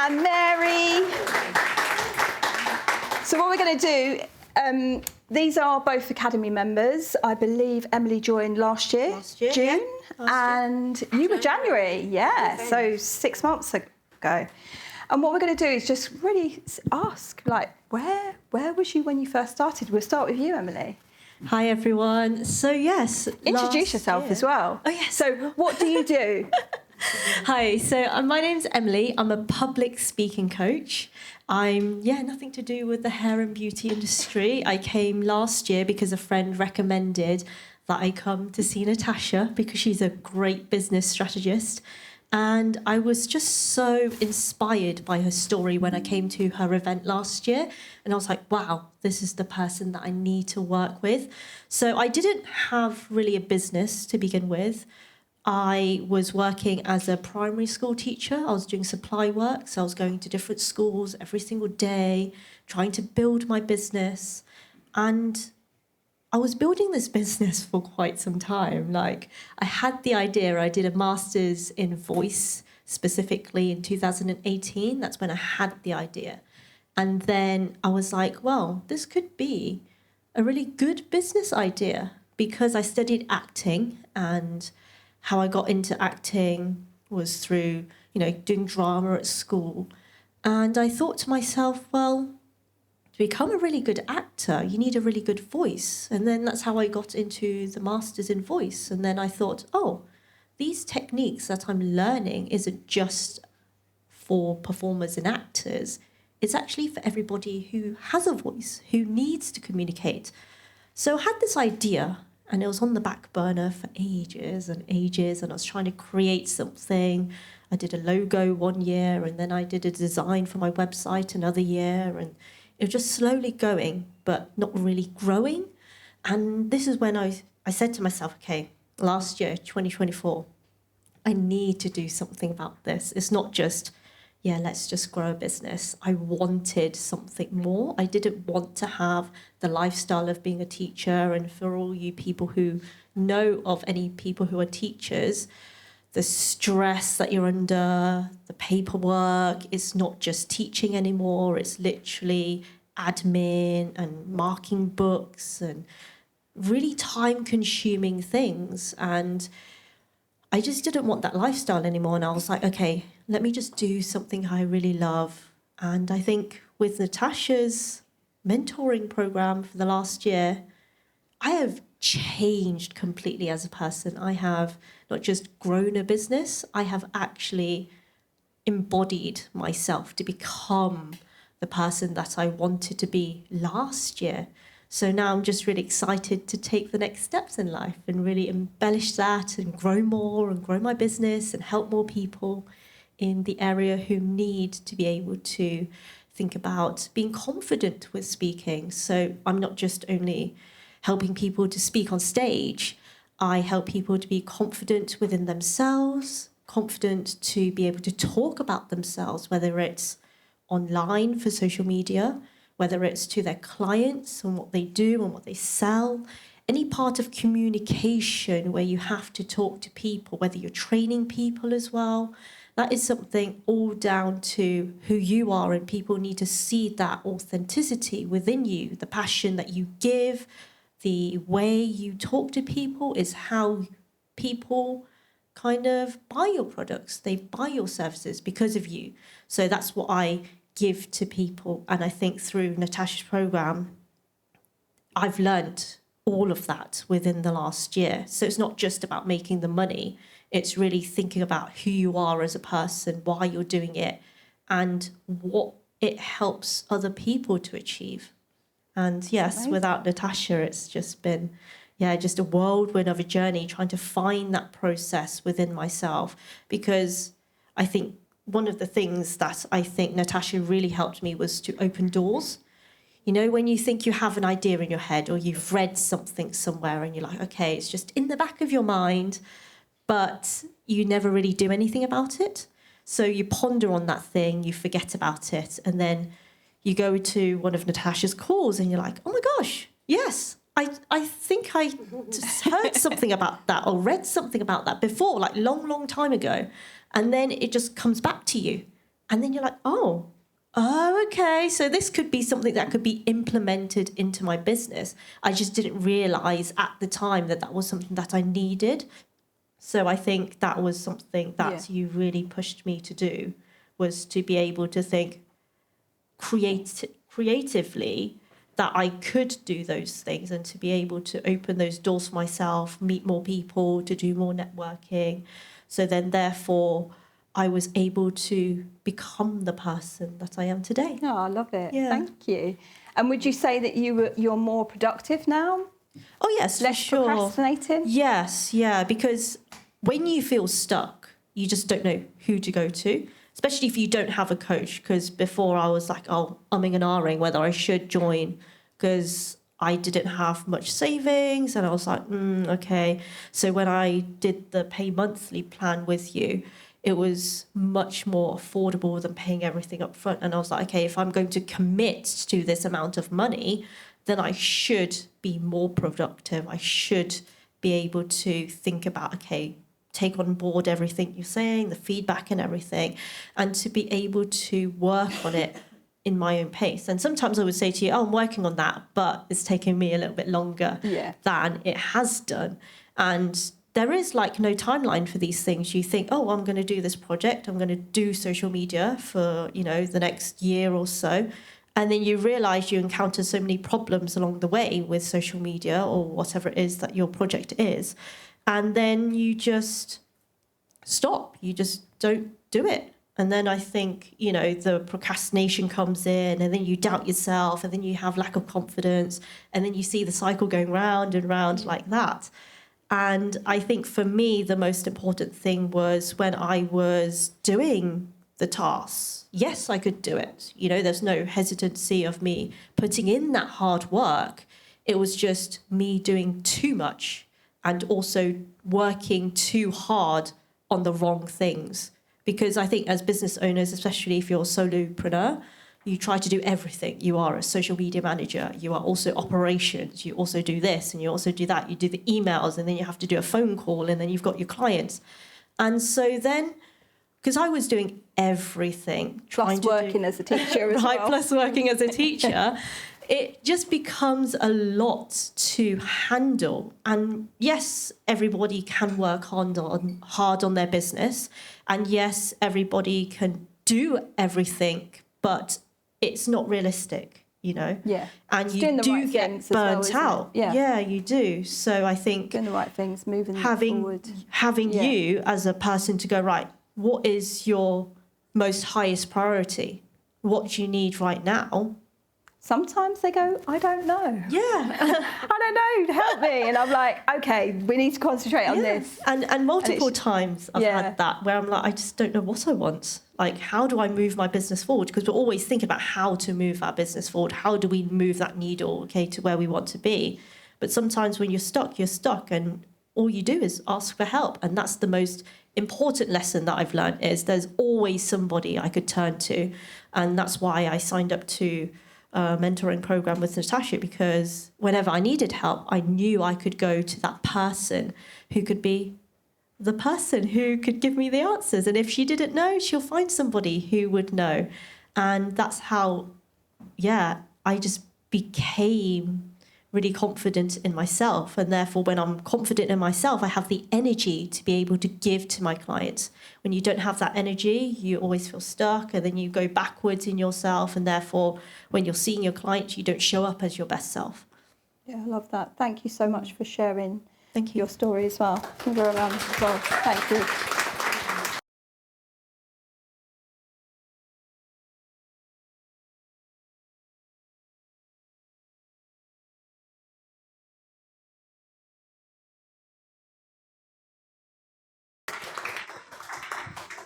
and Mary. So what we're going to do, these are both Academy members. I believe Emily joined last year, June, and you were January, so 6 months ago. And what we're going to do is just really ask, like, where was you when you first started? We'll start with you, Emily. Hi, everyone. So, yes. Introduce yourself as well. Oh, yes. So, what do you do? Hi, so my name's Emily. I'm a public speaking coach. I'm, nothing to do with the hair and beauty industry. I came last year because a friend recommended that I come to see Natasha because she's a great business strategist. And I was just so inspired by her story when I came to her event last year. And I was like, wow, this is the person that I need to work with. So I didn't have really a business to begin with. I was working as a primary school teacher. I was doing supply work. So I was going to different schools every single day, trying to build my business. And I was building this business for quite some time. Like, I had the idea. I did a master's in voice specifically in 2018. That's when I had the idea. And then I was like, well, this could be a really good business idea because I studied acting, and how I got into acting was through, doing drama at school. And I thought to myself, well, to become a really good actor, you need a really good voice. And then that's how I got into the Masters in Voice. And then I thought, oh, these techniques that I'm learning isn't just for performers and actors. It's actually for everybody who has a voice, who needs to communicate. So I had this idea, and it was on the back burner for ages and ages. And I was trying to create something. I did a logo one year, and then I did a design for my website another year. And it was just slowly going, but not really growing. And this is when I said to myself, okay, last year, 2024, I need to do something about this. It's not just, let's just grow a business. I wanted something more. I didn't want to have the lifestyle of being a teacher. And for all you people who know of any people who are teachers, the stress that you're under, the paperwork, it's not just teaching anymore. It's literally admin and marking books and really time-consuming things. And I just didn't want that lifestyle anymore. And I was like, okay, let me just do something I really love. And I think with Natasha's mentoring program for the last year, I have changed completely as a person. I have not just grown a business, I have actually embodied myself to become the person that I wanted to be last year. So now I'm just really excited to take the next steps in life and really embellish that and grow more and grow my business and help more people in the area who need to be able to think about being confident with speaking. So I'm not just only helping people to speak on stage, I help people to be confident within themselves, confident to be able to talk about themselves, whether it's online for social media, whether it's to their clients and what they do and what they sell, any part of communication where you have to talk to people, whether you're training people as well. That is something all down to who you are, and people need to see that authenticity within you, the passion that you give. The way you talk to people is how people kind of buy your products. They buy your services because of you. So that's what I give to people. And I think through Natasha's program, I've learned all of that within the last year. So it's not just about making the money. It's really thinking about who you are as a person, why you're doing it, and what it helps other people to achieve. And yes, amazing. Without Natasha, it's just been, just a whirlwind of a journey trying to find that process within myself. Because I think one of the things that I think Natasha really helped me was to open doors. You know, when you think you have an idea in your head or you've read something somewhere and you're like, okay, it's just in the back of your mind, but you never really do anything about it. So you ponder on that thing, you forget about it, and then you go to one of Natasha's calls and you're like, oh my gosh, yes, I think I just heard something about that or read something about that before, like long time ago. And then it just comes back to you. And then you're like, oh, okay. So this could be something that could be implemented into my business. I just didn't realize at the time that that was something that I needed. So I think that was something that you really pushed me to do, was to be able to think creatively that I could do those things, and to be able to open those doors for myself, meet more people, to do more networking. So then therefore I was able to become the person that I am today. Oh, I love it. Yeah. Thank you. And would you say that you're more productive now? Oh, yes, Less for sure. procrastinating? Yes, yeah, because when you feel stuck, you just don't know who to go to, especially if you don't have a coach. Because before I was like, umming and ahhing whether I should join, because I didn't have much savings, and I was like, okay. So when I did the pay monthly plan with you, it was much more affordable than paying everything up front. And I was like, okay, if I'm going to commit to this amount of money, then I should be more productive. I should be able to think about, okay, take on board everything you're saying, the feedback and everything, and to be able to work on it in my own pace. And sometimes I would say to you, I'm working on that, but it's taking me a little bit longer than it has done. And there is like no timeline for these things. You think, I'm going to do this project, I'm going to do social media for, the next year or so. And then you realize you encounter so many problems along the way with social media or whatever it is that your project is. And then you just stop. You just don't do it. And then I think, the procrastination comes in, and then you doubt yourself, and then you have lack of confidence, and then you see the cycle going round and round like that. And I think for me, the most important thing was when I was doing the tasks. Yes, I could do it. There's no hesitancy of me putting in that hard work. It was just me doing too much and also working too hard on the wrong things. Because I think as business owners, especially if you're a solopreneur, you try to do everything. You are a social media manager. You are also operations. You also do this and you also do that. You do the emails, and then you have to do a phone call, and then you've got your clients. And so then, because I was doing everything. Plus working as a teacher as well. Plus working as a teacher. It just becomes a lot to handle. And yes, everybody can work hard on their business. And yes, everybody can do everything, but it's not realistic, Yeah. And it's you do get burnt out. Yeah, you do. So I think doing the right things, moving forward. Having you as a person to go, right, what is your most highest priority? What do you need right now? Sometimes they go, I don't know. Yeah. I don't know, help me. And I'm like, okay, we need to concentrate on this. And multiple times I've had that where I'm like, I just don't know what I want. Like, how do I move my business forward? Because we're always thinking about how to move our business forward. How do we move that needle, to where we want to be? But sometimes when you're stuck, and all you do is ask for help. And that's the most important lesson that I've learned, is there's always somebody I could turn to. And that's why I signed up to a mentoring program with Natasha, because whenever I needed help, I knew I could go to that person who could be the person who could give me the answers. And if she didn't know, she'll find somebody who would know. And that's how, I just became really confident in myself. And therefore, when I'm confident in myself, I have the energy to be able to give to my clients. When you don't have that energy, you always feel stuck, and then you go backwards in yourself. And therefore, when you're seeing your clients, you don't show up as your best self. Yeah, I love that. Thank you so much for sharing Thank you. your story as well. Can go around as well. Thank you.